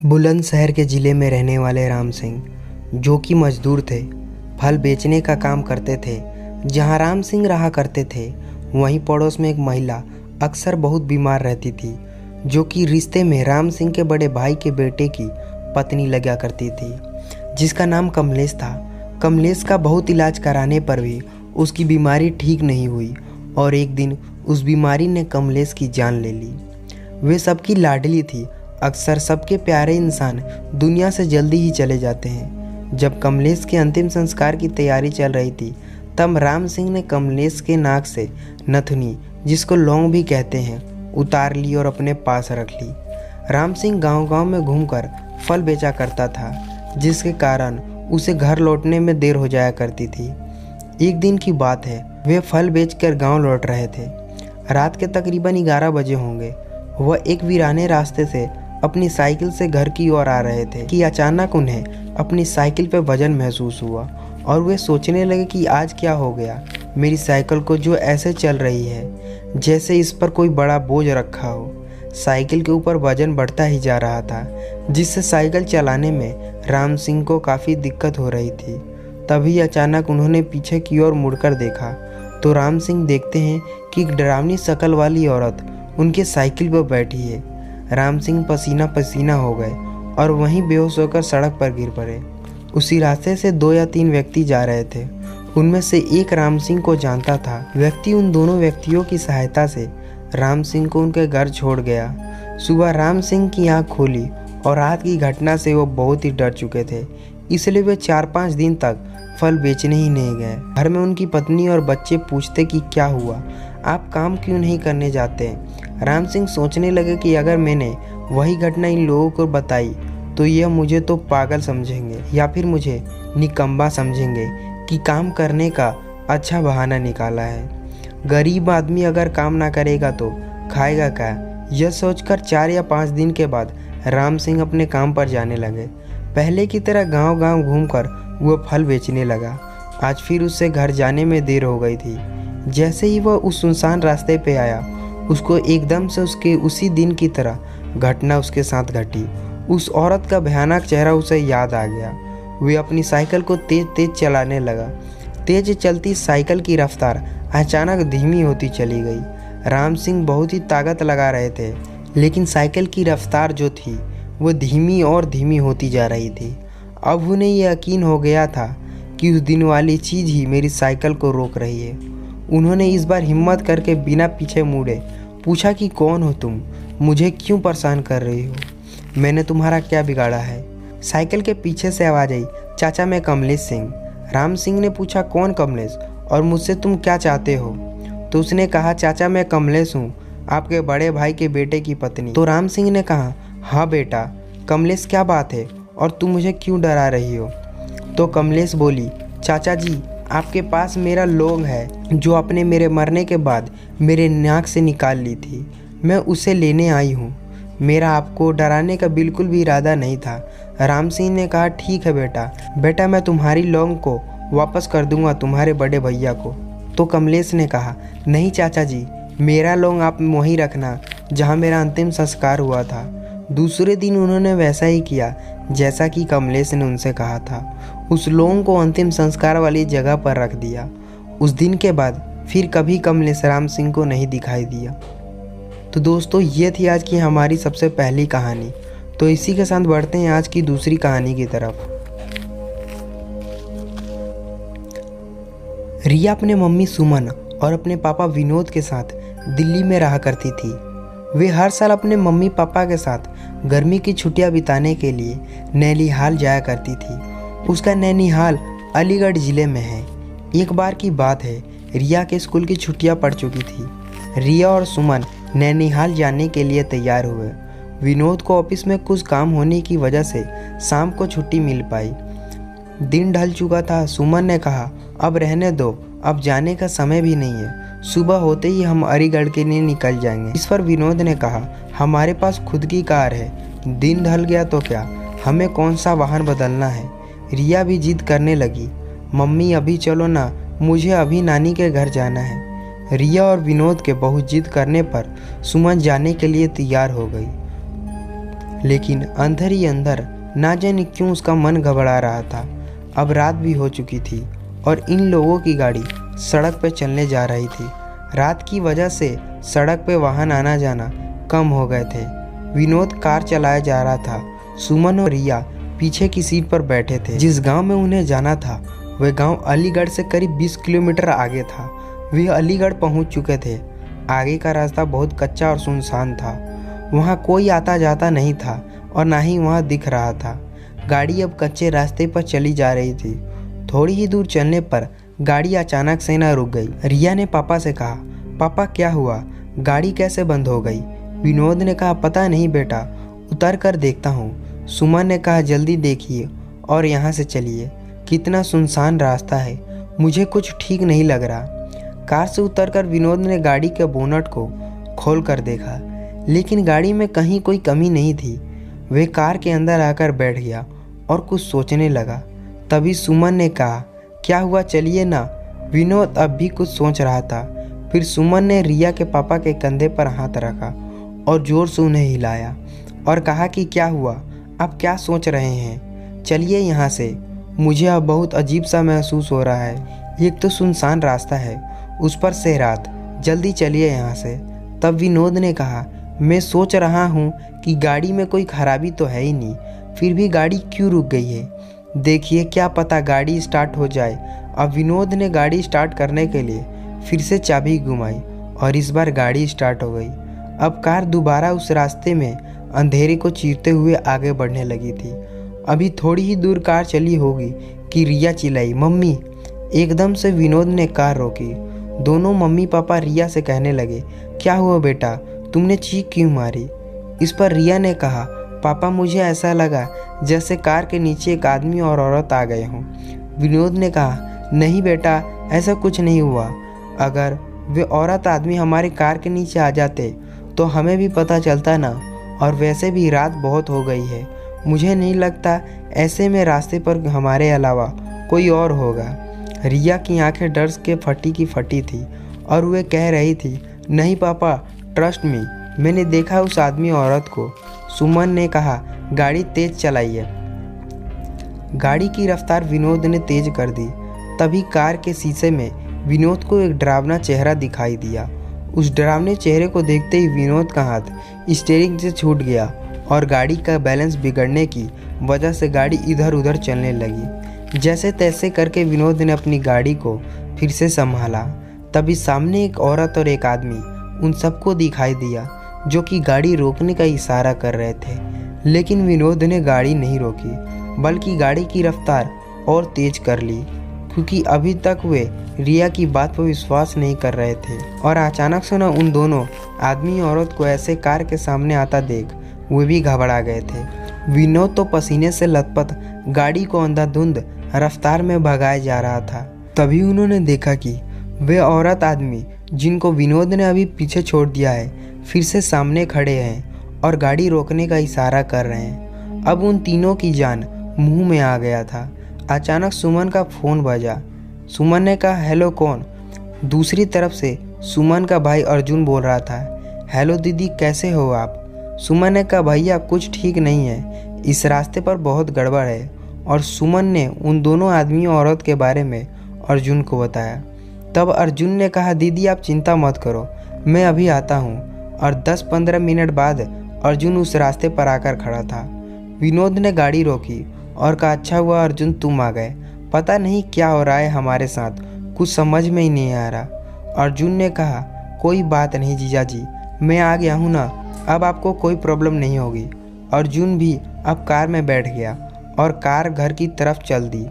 बुलंदशहर के ज़िले में रहने वाले राम सिंह, जो कि मजदूर थे, फल बेचने का काम करते थे। जहां राम सिंह रहा करते थे, वहीं पड़ोस में एक महिला अक्सर बहुत बीमार रहती थी, जो कि रिश्ते में राम सिंह के बड़े भाई के बेटे की पत्नी लगा करती थी, जिसका नाम कमलेश था। कमलेश का बहुत इलाज कराने पर भी उसकी बीमारी ठीक नहीं हुई और एक दिन उस बीमारी ने कमलेश की जान ले ली। वे सबकी लाडली थी। अक्सर सबके प्यारे इंसान दुनिया से जल्दी ही चले जाते हैं। जब कमलेश के अंतिम संस्कार की तैयारी चल रही थी, तब राम सिंह ने कमलेश के नाक से नथुनी, जिसको लौंग भी कहते हैं, उतार ली और अपने पास रख ली। राम सिंह गांव-गांव में घूमकर फल बेचा करता था, जिसके कारण उसे घर लौटने में देर हो जाया करती थी। एक दिन की बात है, वे फल बेचकर गांव लौट रहे थे। रात के तकरीबन 11 बजे होंगे। वह एक वीराने रास्ते से अपनी साइकिल से घर की ओर आ रहे थे कि अचानक उन्हें अपनी साइकिल पर वजन महसूस हुआ और वे सोचने लगे कि आज क्या हो गया। मेरी साइकिल को जो ऐसे चल रही है जैसे इस पर कोई बड़ा बोझ रखा हो। साइकिल के ऊपर वजन बढ़ता ही जा रहा था, जिससे साइकिल चलाने में राम सिंह को काफ़ी दिक्कत हो रही थी। तभी अचानक उन्होंने पीछे की ओर मुड़कर देखा तो राम सिंह देखते हैं कि एक डरावनी शक्ल वाली औरत उनके साइकिल पर बैठी है। राम सिंह पसीना पसीना हो गए और वहीं बेहोश होकर सड़क पर गिर पड़े। उसी रास्ते से 2 या 3 व्यक्ति जा रहे थे। उनमें से एक राम सिंह को जानता था। व्यक्ति उन दोनों व्यक्तियों की सहायता से राम सिंह को उनके घर छोड़ गया। सुबह राम सिंह की आँख खोली और रात की घटना से वो बहुत ही डर चुके थे, इसलिए वे 4-5 दिन तक फल बेचने ही नहीं गए। घर में उनकी पत्नी और बच्चे पूछते कि क्या हुआ, आप काम क्यों नहीं करने जाते। राम सिंह सोचने लगे कि अगर मैंने वही घटना इन लोगों को बताई तो यह मुझे तो पागल समझेंगे या फिर मुझे निकम्मा समझेंगे कि काम करने का अच्छा बहाना निकाला है। गरीब आदमी अगर काम ना करेगा तो खाएगा क्या। यह सोचकर 4 या 5 दिन के बाद राम सिंह अपने काम पर जाने लगे। पहले की तरह गांव-गांव घूमकर वह फल बेचने लगा। आज फिर उससे घर जाने में देर हो गई थी। जैसे ही वह उस सुनसान रास्ते पे आया, उसको एकदम से उसके उसी दिन की तरह घटना उसके साथ घटी। उस औरत का भयानक चेहरा उसे याद आ गया। वे अपनी साइकिल को तेज तेज चलाने लगा। तेज चलती साइकिल की रफ्तार अचानक धीमी होती चली गई। राम सिंह बहुत ही ताकत लगा रहे थे, लेकिन साइकिल की रफ्तार जो थी वो धीमी और धीमी होती जा रही थी। अब उन्हें यह यकीन हो गया था कि उस दिन वाली चीज़ ही मेरी साइकिल को रोक रही है। उन्होंने इस बार हिम्मत करके बिना पीछे मुड़े पूछा कि कौन हो तुम, मुझे क्यों परेशान कर रही हो, मैंने तुम्हारा क्या बिगाड़ा है। साइकिल के पीछे से आवाज़ आई, चाचा मैं कमलेश सिंह। राम सिंह ने पूछा कौन कमलेश और मुझसे तुम क्या चाहते हो। तो उसने कहा चाचा मैं कमलेश हूँ, आपके बड़े भाई के बेटे की पत्नी। तो राम सिंह ने कहा हाँ बेटा कमलेश क्या बात है और तुम मुझे क्यों डरा रही हो। तो कमलेश बोली चाचा जी आपके पास मेरा लौंग है जो आपने मेरे मरने के बाद मेरे नाक से निकाल ली थी, मैं उसे लेने आई हूँ। मेरा आपको डराने का बिल्कुल भी इरादा नहीं था। राम सिंह ने कहा ठीक है बेटा मैं तुम्हारी लौंग को वापस कर दूंगा तुम्हारे बड़े भैया को। तो कमलेश ने कहा नहीं चाचा जी, मेरा लौंग आप वहीं रखना जहाँ मेरा अंतिम संस्कार हुआ था। दूसरे दिन उन्होंने वैसा ही किया जैसा कि कमलेश ने उनसे कहा था। उस लौंग को अंतिम संस्कार वाली जगह पर रख दिया। उस दिन के बाद फिर कभी कमलेश राम सिंह को नहीं दिखाई दिया। तो दोस्तों ये थी आज की हमारी सबसे पहली कहानी। तो इसी के साथ बढ़ते हैं आज की दूसरी कहानी की तरफ। रिया अपने मम्मी सुमन और अपने पापा विनोद के साथ दिल्ली में रहा करती थी। वे हर साल अपने मम्मी पापा के साथ गर्मी की छुट्टियां बिताने के लिए नैनीहाल जाया करती थी। उसका नैनीहाल अलीगढ़ ज़िले में है। एक बार की बात है, रिया के स्कूल की छुट्टियां पड़ चुकी थी। रिया और सुमन नैनीहाल जाने के लिए तैयार हुए। विनोद को ऑफिस में कुछ काम होने की वजह से शाम को छुट्टी मिल पाई। दिन ढल चुका था। सुमन ने कहा अब रहने दो, अब जाने का समय भी नहीं है, सुबह होते ही हम अलीगढ़ के लिए निकल जाएंगे। इस पर विनोद ने कहा हमारे पास खुद की कार है, दिन ढल गया तो क्या, हमें कौन सा वाहन बदलना है। रिया भी जिद करने लगी, मम्मी अभी चलो ना, मुझे अभी नानी के घर जाना है। रिया और विनोद के बहुत जिद करने पर सुमन जाने के लिए तैयार हो गई। लेकिन अंदर ही अंदर ना जाने क्यों उसका मन घबरा रहा था। अब रात भी हो चुकी थी और इन लोगों की गाड़ी सड़क पर चलने जा रही थी। रात की वजह से सड़क पे वाहन आना जाना कम हो गए थे। विनोद कार चलाया जा रहा था। सुमन और रिया पीछे की सीट पर बैठे थे। जिस गांव में उन्हें जाना था वह गांव अलीगढ़ से करीब 20 किलोमीटर आगे था। वे अलीगढ़ पहुंच चुके थे। आगे का रास्ता बहुत कच्चा और सुनसान था। वहां कोई आता जाता नहीं था और ना ही वहां दिख रहा था। गाड़ी अब कच्चे रास्ते पर चली जा रही थी। थोड़ी ही दूर चलने पर गाड़ी अचानक से न रुक गई। रिया ने पापा से कहा, पापा क्या हुआ, गाड़ी कैसे बंद हो गई? विनोद ने कहा, पता नहीं बेटा, उतर कर देखता हूँ। सुमन ने कहा, जल्दी देखिए और यहाँ से चलिए, कितना सुनसान रास्ता है, मुझे कुछ ठीक नहीं लग रहा। कार से उतरकर विनोद ने गाड़ी के बोनट को खोल कर देखा, लेकिन गाड़ी में कहीं कोई कमी नहीं थी। वह कार के अंदर आकर बैठ गया और कुछ सोचने लगा। तभी सुमन ने कहा, क्या हुआ, चलिए ना। विनोद अब भी कुछ सोच रहा था। फिर सुमन ने रिया के पापा के कंधे पर हाथ रखा और जोर से उन्हें हिलाया और कहा कि क्या हुआ, आप क्या सोच रहे हैं, चलिए यहाँ से, मुझे अब बहुत अजीब सा महसूस हो रहा है। एक तो सुनसान रास्ता है, उस पर से रात, जल्दी चलिए यहाँ से। तब विनोद ने कहा, मैं सोच रहा हूँ कि गाड़ी में कोई खराबी तो है ही नहीं, फिर भी गाड़ी क्यों रुक गई है, देखिए क्या पता गाड़ी स्टार्ट हो जाए। अब विनोद ने गाड़ी स्टार्ट करने के लिए फिर से चाबी घुमाई और इस बार गाड़ी स्टार्ट हो गई। अब कार दोबारा उस रास्ते में अंधेरे को चीरते हुए आगे बढ़ने लगी थी। अभी थोड़ी ही दूर कार चली होगी कि रिया चिल्लाई, मम्मी। एकदम से विनोद ने कार रोकी। दोनों मम्मी पापा रिया से कहने लगे, क्या हुआ बेटा, तुमने चीख क्यों मारी? इस पर रिया ने कहा, पापा मुझे ऐसा लगा जैसे कार के नीचे एक आदमी और औरत आ गए हों। विनोद ने कहा, नहीं बेटा, ऐसा कुछ नहीं हुआ। अगर वे औरत आदमी हमारे कार के नीचे आ जाते तो हमें भी पता चलता ना, और वैसे भी रात बहुत हो गई है, मुझे नहीं लगता ऐसे में रास्ते पर हमारे अलावा कोई और होगा। रिया की आंखें डर के फटी की फटी थी और वे कह रही थी, नहीं पापा, ट्रस्ट मी, मैंने देखा उस आदमी औरत को। सुमन ने कहा, गाड़ी तेज चलाइए। गाड़ी की रफ्तार विनोद ने तेज कर दी। तभी कार के शीशे में विनोद को एक डरावना चेहरा दिखाई दिया। उस डरावने चेहरे को देखते ही विनोद का हाथ स्टीयरिंग से छूट गया और गाड़ी का बैलेंस बिगड़ने की वजह से गाड़ी इधर उधर चलने लगी। जैसे तैसे करके विनोद ने अपनी गाड़ी को फिर से संभाला। तभी सामने एक औरत और एक आदमी उन सबको दिखाई दिया जो कि गाड़ी रोकने का इशारा कर रहे थे, लेकिन विनोद ने गाड़ी नहीं रोकी बल्कि गाड़ी की रफ्तार और तेज कर ली, क्योंकि अभी तक वे रिया की बात पर विश्वास नहीं कर रहे थे। और अचानक से उन दोनों आदमी औरत को ऐसे कार के सामने आता देख वे भी घबरा गए थे। विनोद तो पसीने से लथपथ गाड़ी को अंधाधुंध रफ्तार में भगाया जा रहा था। तभी उन्होंने देखा कि वे औरत आदमी जिनको विनोद ने अभी पीछे छोड़ दिया है फिर से सामने खड़े हैं और गाड़ी रोकने का इशारा कर रहे हैं। अब उन तीनों की जान मुंह में आ गया था। अचानक सुमन का फ़ोन बजा। सुमन ने कहा, हेलो कौन? दूसरी तरफ से सुमन का भाई अर्जुन बोल रहा था, हेलो दीदी, कैसे हो आप? सुमन ने कहा, भैया कुछ ठीक नहीं है, इस रास्ते पर बहुत गड़बड़ है। और सुमन ने उन दोनों आदमी और औरत के बारे में अर्जुन को बताया। तब अर्जुन ने कहा, दीदी आप चिंता मत करो, मैं अभी आता हूँ। और 10-15 मिनट बाद अर्जुन उस रास्ते पर आकर खड़ा था। विनोद ने गाड़ी रोकी और कहा, अच्छा हुआ अर्जुन तुम आ गए, पता नहीं क्या हो रहा है हमारे साथ, कुछ समझ में ही नहीं आ रहा। अर्जुन ने कहा, कोई बात नहीं जीजा जी, मैं आ गया हूँ ना, अब आपको कोई प्रॉब्लम नहीं होगी। अर्जुन भी अब कार में बैठ गया और कार घर की तरफ चल दी।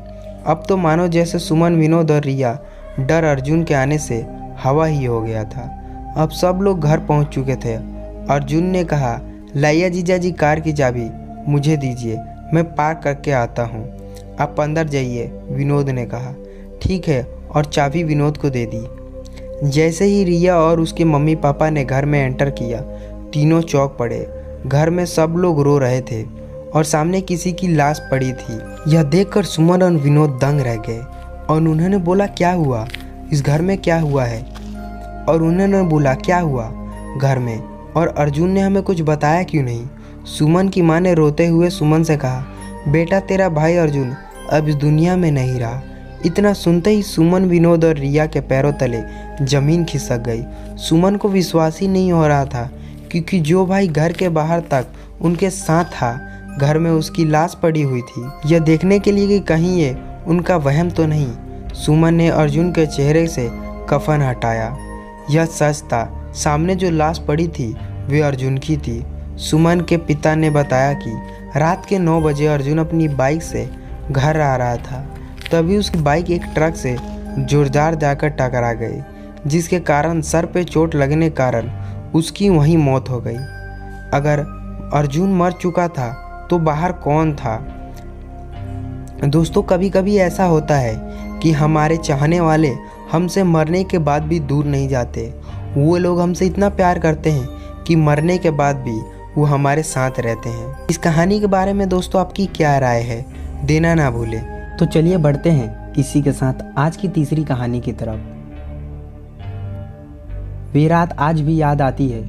अब तो मानो जैसे सुमन, विनोद और रिया डर अर्जुन के आने से हवा ही हो गया था। अब सब लोग घर पहुंच चुके थे। अर्जुन ने कहा, लाइया जीजा जी कार की चाबी मुझे दीजिए, मैं पार्क करके आता हूँ, आप अंदर जाइए, विनोद ने कहा। ठीक है, और चाबी विनोद को दे दी। जैसे ही रिया और उसके मम्मी पापा ने घर में एंटर किया, तीनों चौंक पड़े। घर में सब लोग रो रहे थे और सामने किसी की लाश पड़ी थी। यह देखकर सुमन और विनोद दंग रह गए और उन्होंने बोला, क्या हुआ, इस घर में क्या हुआ है? और उन्होंने बोला, क्या हुआ घर में, और अर्जुन ने हमें कुछ बताया क्यों नहीं? सुमन की माँ ने रोते हुए सुमन से कहा, बेटा तेरा भाई अर्जुन अब इस दुनिया में नहीं रहा। इतना सुनते ही सुमन, विनोद और रिया के पैरों तले जमीन खिसक गई। सुमन को विश्वास ही नहीं हो रहा था, क्योंकि जो भाई घर के बाहर तक उनके साथ था, घर में उसकी लाश पड़ी हुई थी। यह देखने के लिए कि कहीं ये उनका वहम तो नहीं। सुमन ने अर्जुन के चेहरे से कफन हटाया। यह सच था, सामने जो लाश पड़ी थी वे अर्जुन की थी। सुमन के पिता ने बताया कि रात के 9 बजे अर्जुन अपनी बाइक से घर आ रहा था। तभी उसकी बाइक एक ट्रक से जोरदार जाकर टकरा गई, जिसके कारण सर पे चोट लगने के कारण उसकी वहीं मौत हो गई। अगर अर्जुन मर चुका था तो बाहर कौन था? दोस्तों, कभी कभी ऐसा होता है कि हमारे चाहने वाले हमसे मरने के बाद भी दूर नहीं जाते। वो लोग हमसे इतना प्यार करते हैं कि मरने के बाद भी वो हमारे साथ रहते हैं। इस कहानी के बारे में दोस्तों आपकी क्या राय है, देना ना भूलें। तो चलिए बढ़ते हैं इसी के साथ आज की तीसरी कहानी की तरफ। वे रात आज भी याद आती है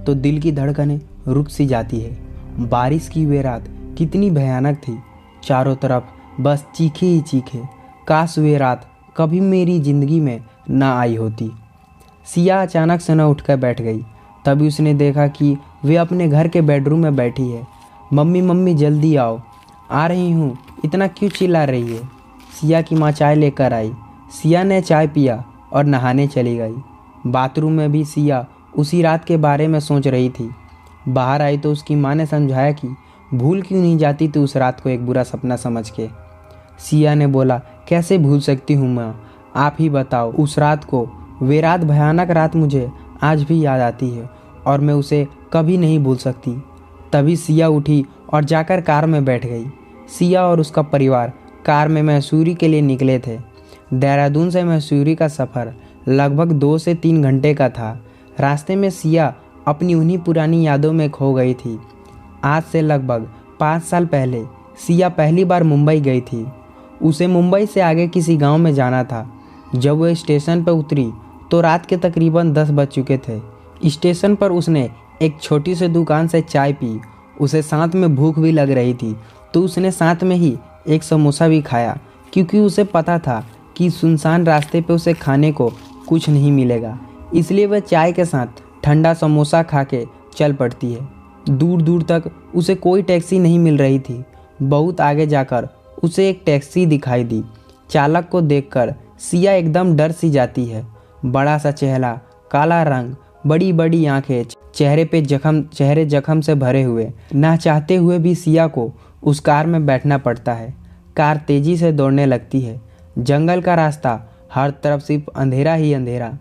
तो दिल की धड़कनें रुक सी जाती है। बारिश की वे रात कितनी भयानक थी, चारों तरफ बस चीखे ही चीखे। काश वे रात कभी मेरी जिंदगी में ना आई होती। सिया अचानक से न उठकर बैठ गई। तभी उसने देखा कि वे अपने घर के बेडरूम में बैठी है। मम्मी मम्मी जल्दी आओ। आ रही हूँ, इतना क्यों चिल्ला रही है? सिया की माँ चाय लेकर आई। सिया ने चाय पिया और नहाने चली गई। बाथरूम में भी सिया उसी रात के बारे में सोच रही थी। बाहर आई तो उसकी माँ ने समझाया कि भूल क्यों नहीं जाती तू उस रात को एक बुरा सपना समझ के। सिया ने बोला, कैसे भूल सकती हूँ माँ, आप ही बताओ उस रात को। वे रात, भयानक रात मुझे आज भी याद आती है और मैं उसे कभी नहीं भूल सकती। तभी सिया उठी और जाकर कार में बैठ गई। सिया और उसका परिवार कार में मैसूरी के लिए निकले थे। देहरादून से मैसूरी का सफ़र लगभग 2 से 3 घंटे का था। रास्ते में सिया अपनी उन्हीं पुरानी यादों में खो गई थी। आज से लगभग 5 साल पहले सिया पहली बार मुंबई गई थी। उसे मुंबई से आगे किसी गांव में जाना था। जब वह स्टेशन पर उतरी तो रात के तकरीबन 10 बज चुके थे। स्टेशन पर उसने एक छोटी सी दुकान से चाय पी। उसे साथ में भूख भी लग रही थी तो उसने साथ में ही एक समोसा भी खाया, क्योंकि उसे पता था कि सुनसान रास्ते पे उसे खाने को कुछ नहीं मिलेगा। इसलिए वह चाय के साथ ठंडा समोसा खा के चल पड़ती है। दूर दूर तक उसे कोई टैक्सी नहीं मिल रही थी। बहुत आगे जाकर उसे एक टैक्सी दिखाई दी। चालक को देखकर सिया एकदम डर सी जाती है। बड़ा सा चेहरा, काला रंग, बड़ी बड़ी आंखें, चेहरे जख्म से भरे हुए। ना चाहते हुए भी सिया को उस कार में बैठना पड़ता है। कार तेजी से दौड़ने लगती है। जंगल का रास्ता, हर तरफ सिर्फ अंधेरा ही अंधेरा।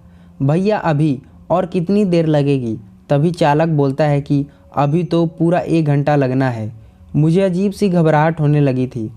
भैया अभी और कितनी देर लगेगी? तभी चालक बोलता है कि अभी तो पूरा 1 घंटा लगना है। मुझे अजीब सी घबराहट होने लगी थी।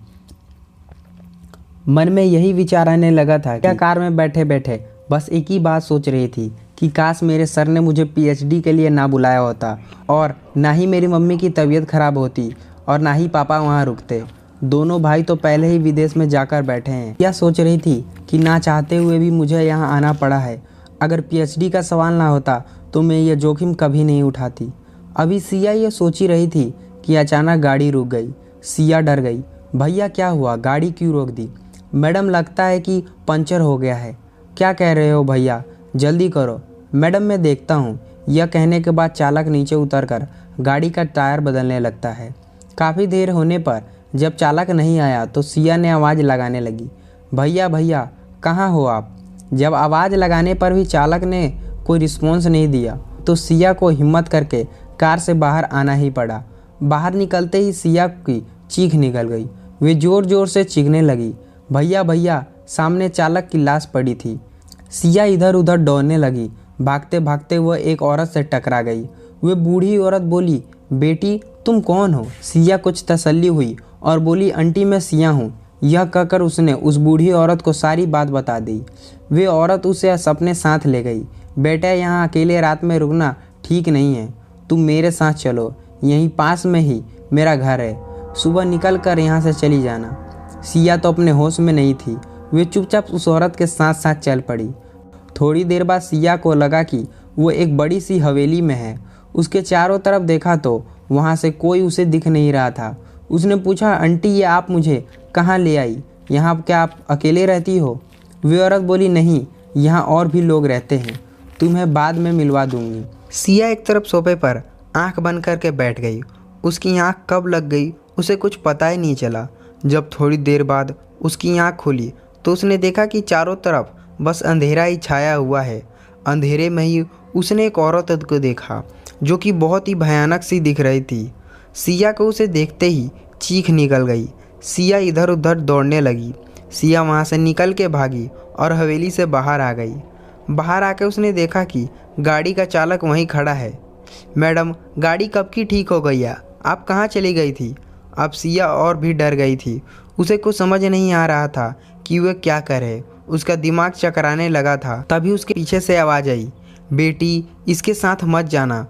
मन में यही विचार आने लगा था कि कार में बैठे बैठे बस एक ही बात सोच रही थी कि काश मेरे सर ने मुझे पीएचडी के लिए ना बुलाया होता, और ना ही मेरी मम्मी की तबीयत खराब होती, और ना ही पापा वहाँ रुकते। दोनों भाई तो पहले ही विदेश में जाकर बैठे हैं। यह सोच रही थी कि ना चाहते हुए भी मुझे यहाँ आना पड़ा है। अगर पीएचडी का सवाल ना होता तो मैं ये जोखिम कभी नहीं उठाती। अभी सिया ये सोच ही रही थी कि अचानक गाड़ी रुक गई। सिया डर गई। भैया क्या हुआ, गाड़ी क्यों रोक दी? मैडम लगता है कि पंचर हो गया है। क्या कह रहे हो भैया, जल्दी करो। मैडम मैं देखता हूँ। यह कहने के बाद चालक नीचे उतरकर गाड़ी का टायर बदलने लगता है। काफ़ी देर होने पर जब चालक नहीं आया तो सिया ने आवाज़ लगाने लगी, भैया भैया कहाँ हो आप? जब आवाज़ लगाने पर भी चालक ने कोई रिस्पॉन्स नहीं दिया तो सिया को हिम्मत करके कार से बाहर आना ही पड़ा। बाहर निकलते ही सिया की चीख निकल गई। वे ज़ोर ज़ोर से चीखने लगी, भैया भैया। सामने चालक की लाश पड़ी थी। सिया इधर उधर दौड़ने लगी। भागते भागते वह एक औरत से टकरा गई। वह बूढ़ी औरत बोली, बेटी तुम कौन हो? सिया कुछ तसल्ली हुई और बोली, आंटी मैं सिया हूँ। यह कहकर उसने उस बूढ़ी औरत को सारी बात बता दी। वे औरत उसे अपने साथ ले गई। बेटा यहाँ अकेले रात में रुकना ठीक नहीं है, तुम मेरे साथ चलो, यहीं पास में ही मेरा घर है, सुबह निकल कर यहाँ से चली जाना। सिया तो अपने होश में नहीं थी। वे चुपचाप उस औरत के साथ साथ चल पड़ी। थोड़ी देर बाद सिया को लगा कि वो एक बड़ी सी हवेली में है। उसके चारों तरफ देखा तो वहाँ से कोई उसे दिख नहीं रहा था। उसने पूछा, आंटी ये आप मुझे कहाँ ले आई? यहाँ क्या आप अकेले रहती हो? वे औरत बोली, नहीं, यहाँ और भी लोग रहते हैं, तुम्हें बाद में मिलवा दूंगी। सिया एक तरफ सोफे पर आंख बंद करके बैठ गई। उसकी आंख कब लग गई उसे कुछ पता ही नहीं चला। जब थोड़ी देर बाद उसकी आंख खुली तो उसने देखा कि चारों तरफ बस अंधेरा ही छाया हुआ है। अंधेरे में ही उसने एक औरत को देखा जो कि बहुत ही भयानक सी दिख रही थी। सिया को उसे देखते ही चीख निकल गई। सिया इधर उधर दौड़ने लगी। सिया वहाँ से निकल के भागी और हवेली से बाहर आ गई। बाहर आकर उसने देखा कि गाड़ी का चालक वहीं खड़ा है। मैडम, गाड़ी कब की ठीक हो गई है? आप कहाँ चली गई थी? अब सिया और भी डर गई थी। उसे कुछ समझ नहीं आ रहा था कि वह क्या करे। उसका दिमाग चकराने लगा था। तभी उसके पीछे से आवाज़ आई, बेटी इसके साथ मत जाना।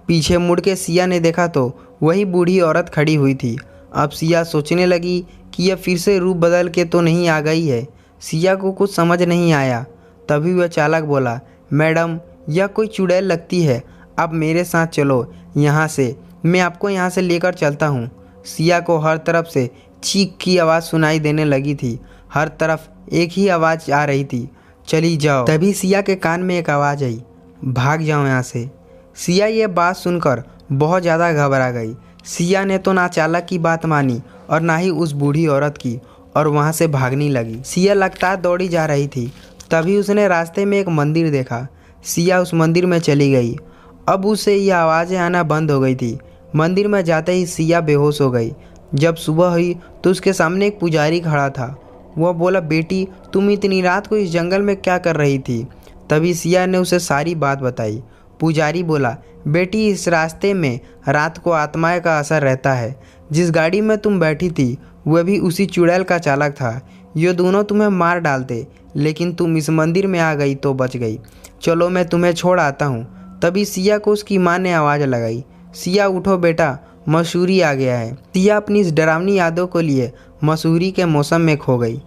पीछे मुड़ के सिया ने देखा तो वही बूढ़ी औरत खड़ी हुई थी। अब सिया सोचने लगी कि यह फिर से रूप बदल के तो नहीं आ गई है। सिया को कुछ समझ नहीं आया। तभी वह चालक बोला, मैडम यह कोई चुड़ैल लगती है, आप मेरे साथ चलो यहाँ से, मैं आपको यहाँ से लेकर चलता हूँ। सिया को हर तरफ से चीख की आवाज़ सुनाई देने लगी थी। हर तरफ एक ही आवाज़ आ रही थी, चली जाओ। तभी सिया के कान में एक आवाज़ आई, भाग जाओ यहाँ से। सिया ये बात सुनकर बहुत ज़्यादा घबरा गई। सिया ने तो ना चालक की बात मानी और ना ही उस बूढ़ी औरत की, और वहाँ से भागने लगी। सिया लगातार दौड़ी जा रही थी। तभी उसने रास्ते में एक मंदिर देखा। सिया उस मंदिर में चली गई। अब उससे ये आवाज़ें आना बंद हो गई थी। मंदिर में जाते ही सिया बेहोश हो गई। जब सुबह हुई तो उसके सामने एक पुजारी खड़ा था। वह बोला, बेटी तुम इतनी रात को इस जंगल में क्या कर रही थी? तभी सिया ने उसे सारी बात बताई। पुजारी बोला, बेटी इस रास्ते में रात को आत्माएं का असर रहता है। जिस गाड़ी में तुम बैठी थी वह भी उसी चुड़ैल का चालक था। ये दोनों तुम्हें मार डालते, लेकिन तुम इस मंदिर में आ गई तो बच गई। चलो मैं तुम्हें छोड़ आता हूँ। तभी सिया को उसकी माँ ने आवाज़ लगाई, सिया उठो बेटा, मसूरी आ गया है। सिया अपनी इस डरावनी यादों को लिए मसूरी के मौसम में खो गई।